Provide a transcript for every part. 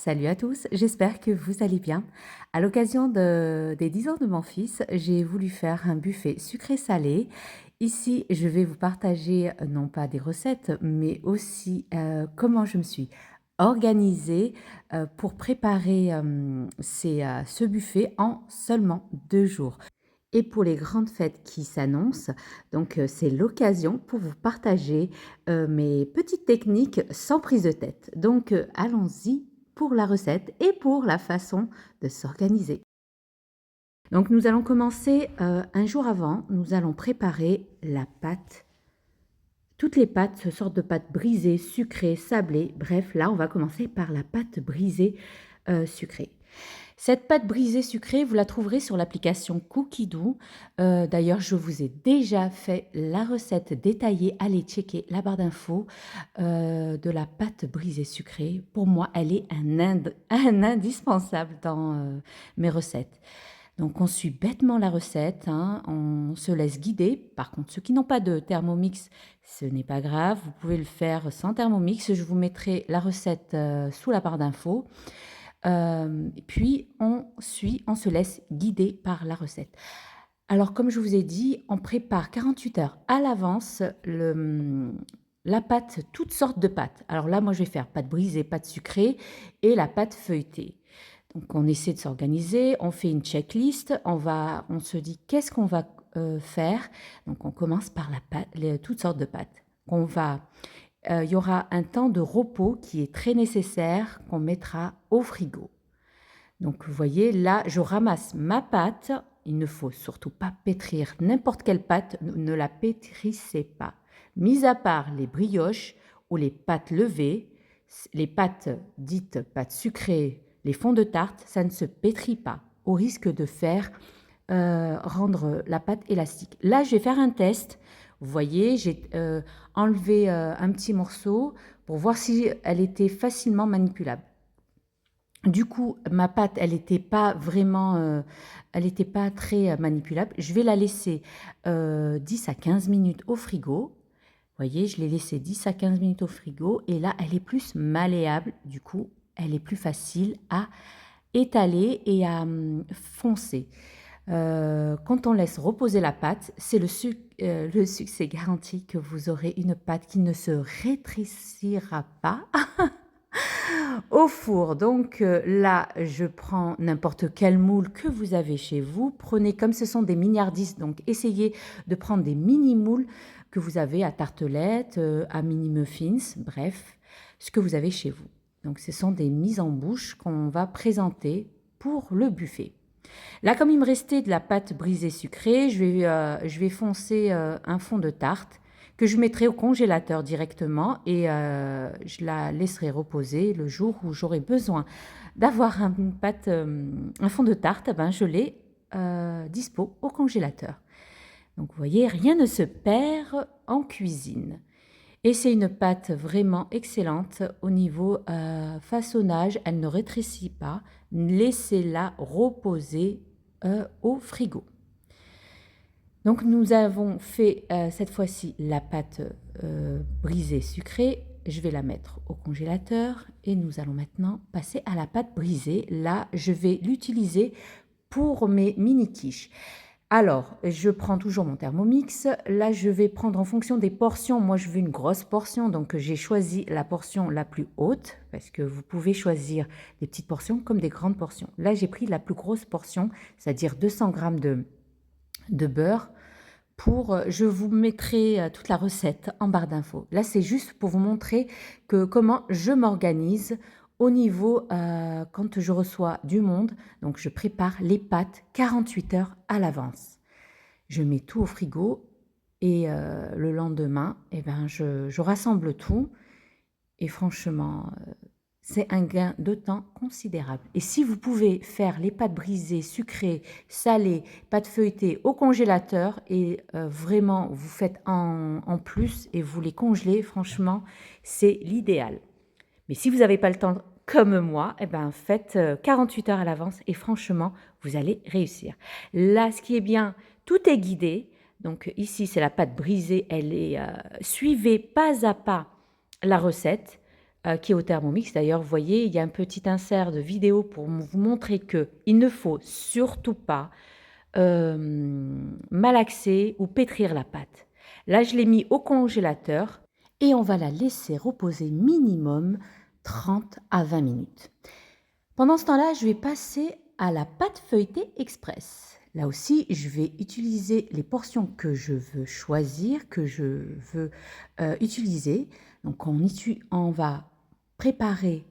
Salut à tous, j'espère que vous allez bien. À l'occasion des 10 ans de mon fils, j'ai voulu faire un buffet sucré-salé. Ici, je vais vous partager non pas des recettes, mais aussi comment je me suis organisée pour préparer ce buffet en seulement 2 jours. Et pour les grandes fêtes qui s'annoncent, donc c'est l'occasion pour vous partager mes petites techniques sans prise de tête. Donc allons-y pour la recette et pour la façon de s'organiser. Donc nous allons commencer un jour avant, nous allons préparer la pâte. Toutes les pâtes, ce sorte de pâte brisée, sucrée, sablée. Bref, là on va commencer par la pâte brisée sucrée. Cette pâte brisée sucrée, vous la trouverez sur l'application Cookidoo. D'ailleurs, je vous ai déjà fait la recette détaillée. Allez checker la barre d'infos de la pâte brisée sucrée. Pour moi, elle est un indispensable dans mes recettes. Donc, on suit bêtement la recette, hein, on se laisse guider. Par contre, ceux qui n'ont pas de Thermomix, ce n'est pas grave. Vous pouvez le faire sans Thermomix. Je vous mettrai la recette sous la barre d'infos. Puis on se laisse guider par la recette. Alors comme je vous ai dit, on prépare 48 heures à l'avance la pâte, toutes sortes de pâtes. Alors là, moi je vais faire pâte brisée, pâte sucrée et la pâte feuilletée. Donc on essaie de s'organiser, on fait une checklist, on se dit qu'est-ce qu'on va faire. Donc on commence par toutes sortes de pâtes. Il y aura un temps de repos qui est très nécessaire, qu'on mettra au frigo. Donc, vous voyez, là, je ramasse ma pâte. Il ne faut surtout pas pétrir n'importe quelle pâte, ne la pétrissez pas. Mis à part les brioches ou les pâtes levées, les pâtes dites pâtes sucrées, les fonds de tarte, ça ne se pétrit pas, au risque de rendre la pâte élastique. Là, je vais faire un test. Vous voyez, j'ai enlevé un petit morceau pour voir si elle était facilement manipulable. Du coup, ma pâte, elle n'était pas vraiment, elle n'était pas très manipulable. Je vais la laisser 10 à 15 minutes au frigo. Vous voyez, je l'ai laissée 10 à 15 minutes au frigo et là, elle est plus malléable. Du coup, elle est plus facile à étaler et à foncer. Quand on laisse reposer la pâte, c'est le succès garanti que vous aurez une pâte qui ne se rétrécira pas au four. Donc là, je prends n'importe quel moule que vous avez chez vous. Prenez, comme ce sont des mignardistes, donc essayez de prendre des mini moules que vous avez à tartelettes, à mini muffins, bref, ce que vous avez chez vous. Donc ce sont des mises en bouche qu'on va présenter pour le buffet. Là, comme il me restait de la pâte brisée sucrée, je vais foncer un fond de tarte que je mettrai au congélateur directement et je la laisserai reposer le jour où j'aurai besoin d'avoir un fond de tarte. Ben, je l'ai dispo au congélateur. Donc, vous voyez, rien ne se perd en cuisine. Et c'est une pâte vraiment excellente au niveau façonnage. Elle ne rétrécit pas. Laissez-la reposer au frigo. Donc nous avons fait cette fois-ci la pâte brisée sucrée. Je vais la mettre au congélateur et nous allons maintenant passer à la pâte brisée. Là, je vais l'utiliser pour mes mini quiches. Alors, je prends toujours mon Thermomix. Là, je vais prendre en fonction des portions. Moi, je veux une grosse portion, donc j'ai choisi la portion la plus haute parce que vous pouvez choisir des petites portions comme des grandes portions. Là, j'ai pris la plus grosse portion, c'est-à-dire 200 grammes de beurre. Je vous mettrai toute la recette en barre d'infos. Là, c'est juste pour vous montrer comment je m'organise au niveau quand je reçois du monde. Donc, je prépare les pâtes 48 heures à l'avance. Je mets tout au frigo et le lendemain, eh ben, je rassemble tout. Et franchement, c'est un gain de temps considérable. Et si vous pouvez faire les pâtes brisées, sucrées, salées, pâtes feuilletées au congélateur et vraiment vous faites en plus et vous les congelez, franchement, c'est l'idéal. Mais si vous n'avez pas le temps comme moi, eh ben, faites 48 heures à l'avance et franchement, vous allez réussir. Là, ce qui est bien, tout est guidé. Donc ici, c'est la pâte brisée. Suivez pas à pas la recette. qui est au Thermomix. D'ailleurs, vous voyez, il y a un petit insert de vidéo pour vous montrer qu'il ne faut surtout pas malaxer ou pétrir la pâte. Là, je l'ai mis au congélateur et on va la laisser reposer minimum 30 à 20 minutes. Pendant ce temps-là, je vais passer à la pâte feuilletée express. Là aussi, je vais utiliser les portions que je veux choisir, que je veux utiliser. Donc, on va préparer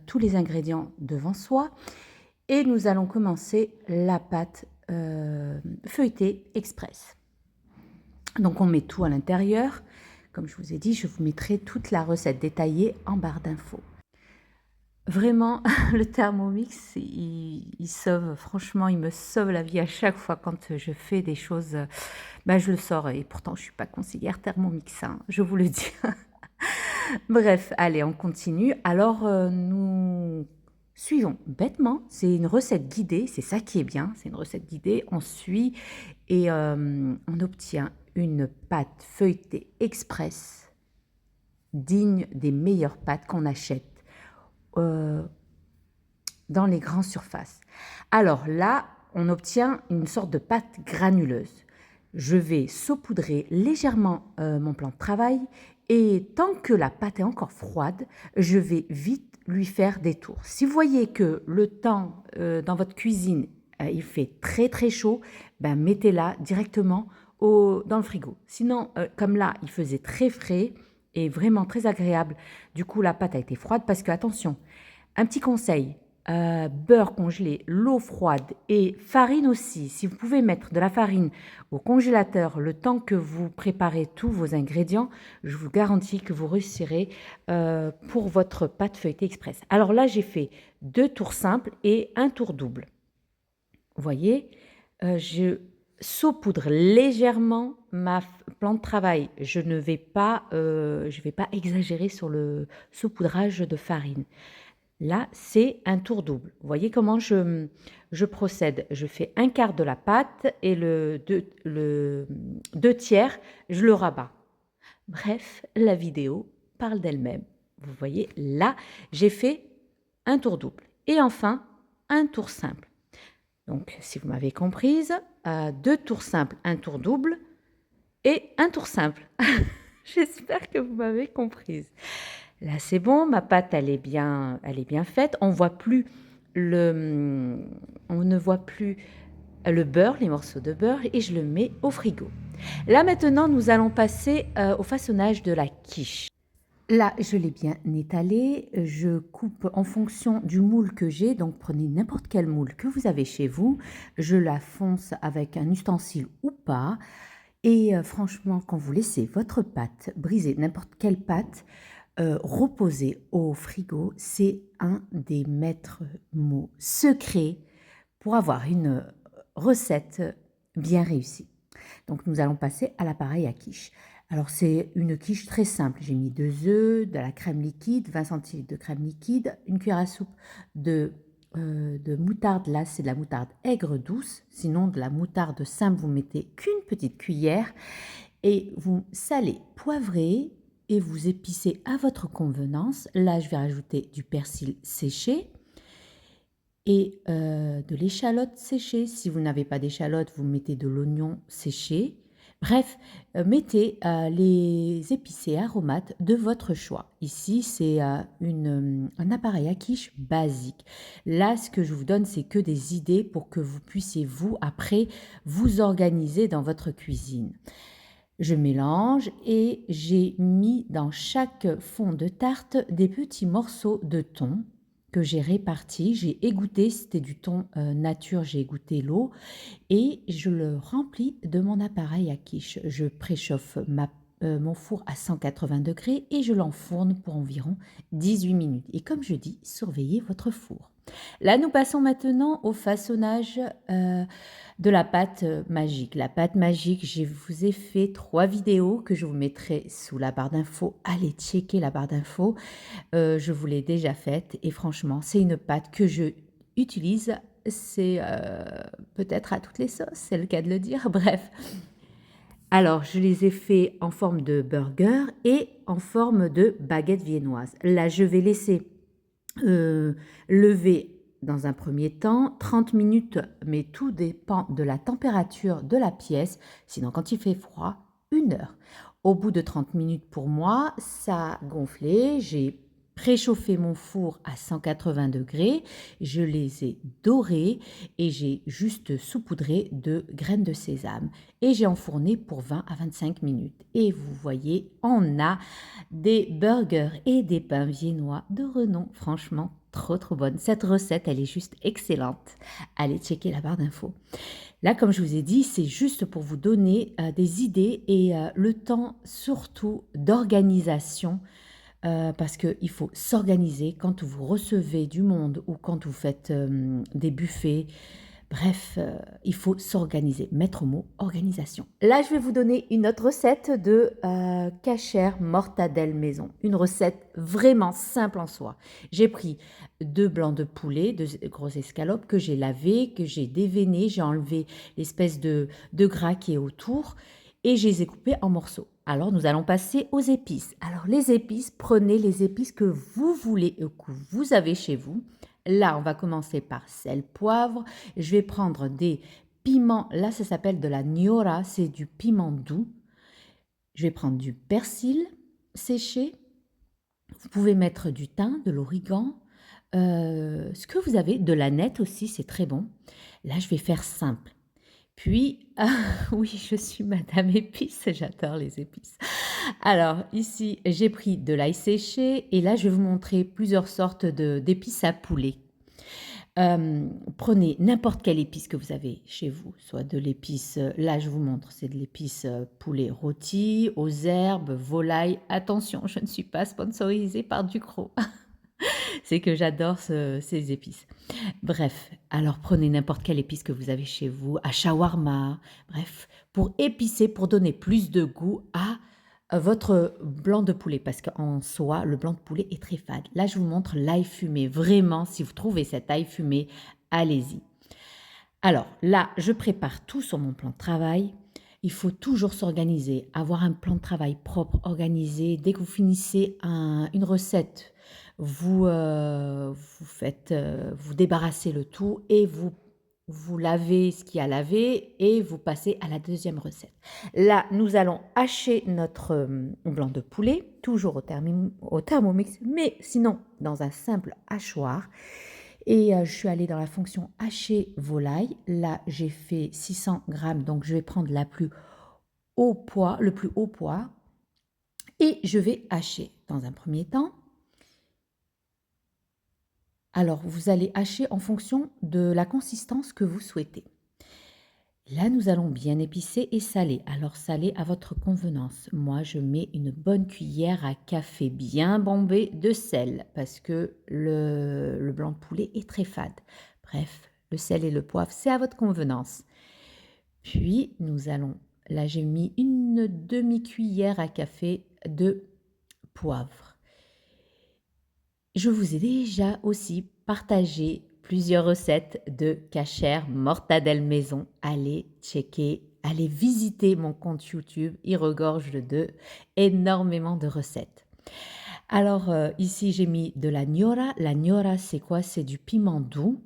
tous les ingrédients devant soi et nous allons commencer la pâte feuilletée express. Donc, on met tout à l'intérieur. Comme je vous ai dit, je vous mettrai toute la recette détaillée en barre d'infos. Vraiment, le Thermomix, il sauve, franchement, il me sauve la vie à chaque fois quand je fais des choses. Je le sors et pourtant, je ne suis pas conseillère Thermomix, hein, je vous le dis. Bref, allez, on continue. Alors, nous suivons bêtement. C'est une recette guidée, c'est ça qui est bien. C'est une recette guidée. On suit et on obtient une pâte feuilletée express digne des meilleures pâtes qu'on achète dans les grandes surfaces. Alors là, on obtient une sorte de pâte granuleuse. Je vais saupoudrer légèrement mon plan de travail et tant que la pâte est encore froide, je vais vite lui faire des tours. Si vous voyez que le temps dans votre cuisine, il fait très très chaud, mettez-la directement dans le frigo. Sinon, comme là, il faisait très frais et vraiment très agréable, du coup la pâte a été froide parce que, attention, un petit conseil, beurre congelé, l'eau froide et farine aussi. Si vous pouvez mettre de la farine au congélateur le temps que vous préparez tous vos ingrédients, je vous garantis que vous réussirez pour votre pâte feuilletée express. Alors là, j'ai fait 2 tours simples et 1 tour double. Vous voyez, je saupoudre légèrement ma plan de travail. Je ne vais pas, exagérer sur le saupoudrage de farine. Là, c'est un tour double. Vous voyez comment je procède. Je fais un quart de la pâte et le 2 tiers, je le rabats. Bref, la vidéo parle d'elle-même. Vous voyez, là, j'ai fait un tour double. Et enfin, un tour simple. Donc, si vous m'avez comprise, 2 tours simples, un tour double et un tour simple. J'espère que vous m'avez comprise. Là, c'est bon, ma pâte, elle est bien faite. On ne voit plus le beurre, les morceaux de beurre, et je le mets au frigo. Là, maintenant, nous allons passer au façonnage de la quiche. Là, je l'ai bien étalé. Je coupe en fonction du moule que j'ai. Donc, prenez n'importe quel moule que vous avez chez vous. Je la fonce avec un ustensile ou pas. Et franchement, quand vous laissez votre pâte, briser n'importe quelle pâte, reposer au frigo, c'est un des maîtres mots secrets pour avoir une recette bien réussie. Donc, nous allons passer à l'appareil à quiche. Alors, c'est une quiche très simple. J'ai mis 2 œufs, de la crème liquide, 20 centilitres de crème liquide, une cuillère à soupe de moutarde. Là, c'est de la moutarde aigre douce. Sinon, de la moutarde simple, vous mettez qu'une petite cuillère. Et vous salez, poivrez et vous épicez à votre convenance. Là, je vais rajouter du persil séché et de l'échalote séchée. Si vous n'avez pas d'échalote, vous mettez de l'oignon séché. Bref, mettez les épicés aromates de votre choix. Ici, c'est un appareil à quiche basique. Là, ce que je vous donne, c'est que des idées pour que vous puissiez, vous, après, vous organiser dans votre cuisine. Je mélange et j'ai mis dans chaque fond de tarte des petits morceaux de thon que j'ai répartis. J'ai égoutté, c'était du thon nature, j'ai égoutté l'eau et je le remplis de mon appareil à quiche. Je préchauffe mon four à 180 degrés et je l'enfourne pour environ 18 minutes. Et comme je dis, surveillez votre four. Là, nous passons maintenant au façonnage de la pâte magique. La pâte magique, je vous ai fait 3 vidéos que je vous mettrai sous la barre d'infos. Allez checker la barre d'infos. Je vous l'ai déjà faite et franchement, c'est une pâte que je utilise. C'est peut-être à toutes les sauces, c'est le cas de le dire. Bref. Alors, je les ai fait en forme de burger et en forme de baguette viennoise. Là, je vais laisser lever dans un premier temps 30 minutes, mais tout dépend de la température de la pièce. Sinon, quand il fait froid, 1 heure. Au bout de 30 minutes pour moi, ça a gonflé. J'ai préchauffé mon four à 180 degrés. Je les ai dorés et j'ai juste saupoudré de graines de sésame. Et j'ai enfourné pour 20 à 25 minutes. Et vous voyez, on a des burgers et des pains viennois de renom. Franchement, trop bonne. Cette recette, elle est juste excellente. Allez checker la barre d'infos. Là, comme je vous ai dit, c'est juste pour vous donner des idées et le temps surtout d'organisation parce qu'il faut s'organiser quand vous recevez du monde ou quand vous faites des buffets. Bref, il faut s'organiser, mettre au mot organisation. Là, je vais vous donner une autre recette de cachère mortadelle maison. Une recette vraiment simple en soi. J'ai pris 2 blancs de poulet, 2 grosses escalopes que j'ai lavées, que j'ai déveinées. J'ai enlevé l'espèce de gras qui est autour et je les ai coupés en morceaux. Alors, nous allons passer aux épices. Alors, les épices, prenez les épices que vous voulez, que vous avez chez vous. Là, on va commencer par sel, poivre. Je vais prendre des piments. Là, ça s'appelle de la gnora, c'est du piment doux. Je vais prendre du persil séché. Vous pouvez mettre du thym, de l'origan, ce que vous avez, de l'aneth aussi, c'est très bon. Là, je vais faire simple. Puis, oui, je suis Madame Épice, j'adore les épices. Alors, ici, j'ai pris de l'ail séché et là, je vais vous montrer plusieurs sortes d'épices à poulet. Prenez n'importe quelle épice que vous avez chez vous, soit de l'épice, là je vous montre, c'est de l'épice poulet rôti, aux herbes, volaille. Attention, je ne suis pas sponsorisée par Ducros, c'est que j'adore ces épices. Bref, alors prenez n'importe quelle épice que vous avez chez vous, à shawarma, bref, pour épicer, pour donner plus de goût à votre blanc de poulet, parce qu'en soi, le blanc de poulet est très fade. Là, je vous montre l'ail fumé. Vraiment, si vous trouvez cet ail fumé, allez-y. Alors là, je prépare tout sur mon plan de travail. Il faut toujours s'organiser, avoir un plan de travail propre, organisé. Dès que vous finissez une recette, vous débarrassez le tout et vous lavez ce qu'il y a à laver et vous passez à la deuxième recette. Là, nous allons hacher notre blanc de poulet, toujours au Thermomix, mais sinon dans un simple hachoir. Et je suis allée dans la fonction hacher volaille. Là, j'ai fait 600 grammes, donc je vais prendre le plus haut poids et je vais hacher dans un premier temps. Alors, vous allez hacher en fonction de la consistance que vous souhaitez. Là, nous allons bien épicer et saler. Alors, saler à votre convenance. Moi, je mets une bonne cuillère à café bien bombée de sel parce que le blanc de poulet est très fade. Bref, le sel et le poivre, c'est à votre convenance. Puis, là, j'ai mis une demi-cuillère à café de poivre. Je vous ai déjà aussi partagé plusieurs recettes de cachère mortadelle maison. Allez checker, allez visiter mon compte YouTube. Il regorge de énormément de recettes. Alors ici, j'ai mis de la gnora. La gnora, c'est quoi? C'est du piment doux.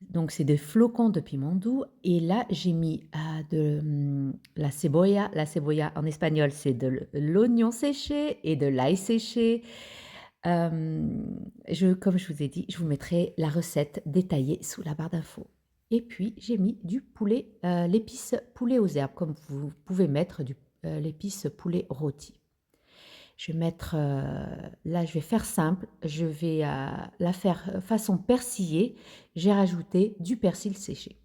Donc, c'est des flocons de piment doux. Et là, j'ai mis la cebolla. La cebolla, en espagnol, c'est de l'oignon séché et de l'ail séché. Comme je vous ai dit, je vous mettrai la recette détaillée sous la barre d'infos. Et puis, j'ai mis du poulet, l'épice poulet aux herbes, comme vous pouvez mettre l'épice poulet rôti. Je vais mettre, là, je vais faire simple, je vais la faire façon persillée. J'ai rajouté du persil séché.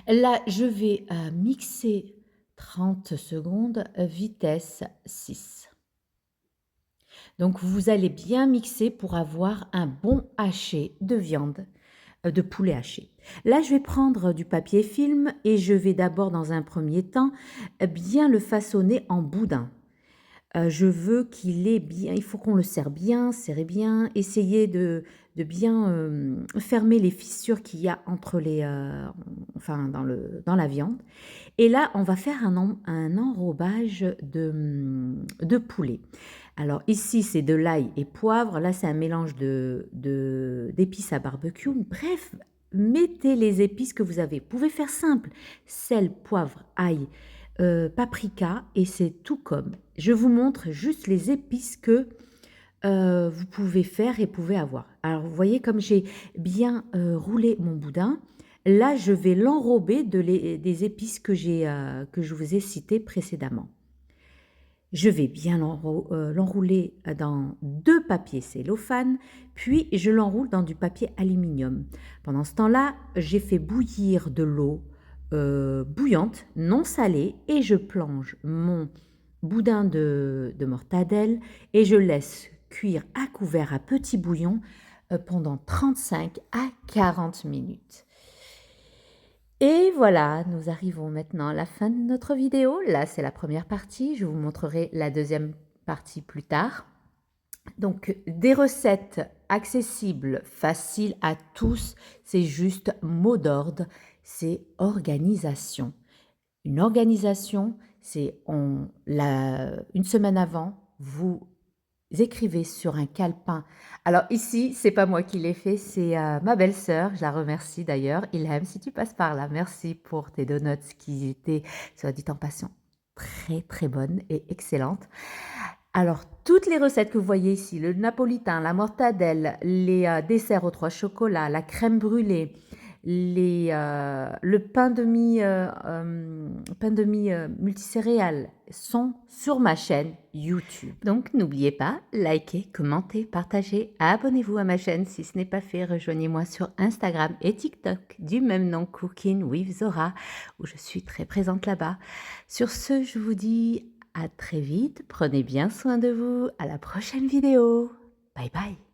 Là, je vais mixer 30 secondes, vitesse 6. Donc, vous allez bien mixer pour avoir un bon haché de viande, de poulet haché. Là, je vais prendre du papier film et je vais d'abord, dans un premier temps, bien le façonner en boudin. Je veux qu'il ait bien, il faut qu'on le serre bien, serrer bien, essayer de bien, fermer les fissures qu'il y a entre les, enfin dans la viande. Et là, on va faire un enrobage de poulet. Alors ici, c'est de l'ail et poivre. Là, c'est un mélange d'épices à barbecue. Bref, mettez les épices que vous avez. Vous pouvez faire simple. Sel, poivre, ail, paprika et c'est tout comme. Je vous montre juste les épices que vous pouvez faire et pouvez avoir. Alors, vous voyez comme j'ai bien roulé mon boudin. Là, je vais l'enrober des épices que je vous ai citées précédemment. Je vais bien l'enrouler dans 2 papiers cellophane, puis je l'enroule dans du papier aluminium. Pendant ce temps-là, j'ai fait bouillir de l'eau bouillante, non salée, et je plonge mon boudin de mortadelle et je laisse cuire à couvert à petit bouillon pendant 35 à 40 minutes. Et voilà, nous arrivons maintenant à la fin de notre vidéo. Là, c'est la première partie. Je vous montrerai la deuxième partie plus tard. Donc, des recettes accessibles, faciles à tous. C'est juste mot d'ordre, c'est organisation. Une organisation, c'est une semaine avant, vous écrivez sur un calepin. Alors ici, c'est pas moi qui l'ai fait, c'est ma belle-sœur. Je la remercie d'ailleurs. Ilham, si tu passes par là, merci pour tes donuts qui étaient, soit dit en passant, très très bonnes et excellentes. Alors, toutes les recettes que vous voyez ici, le napolitain, la mortadelle, les desserts aux 3 chocolats, la crème brûlée, le pain de mie multicéréales sont sur ma chaîne YouTube. Donc, n'oubliez pas, likez, commentez, partagez, abonnez-vous à ma chaîne si ce n'est pas fait. Rejoignez-moi sur Instagram et TikTok du même nom, Cooking with Zora, où je suis très présente là-bas. Sur ce, je vous dis à très vite, prenez bien soin de vous, à la prochaine vidéo. Bye bye.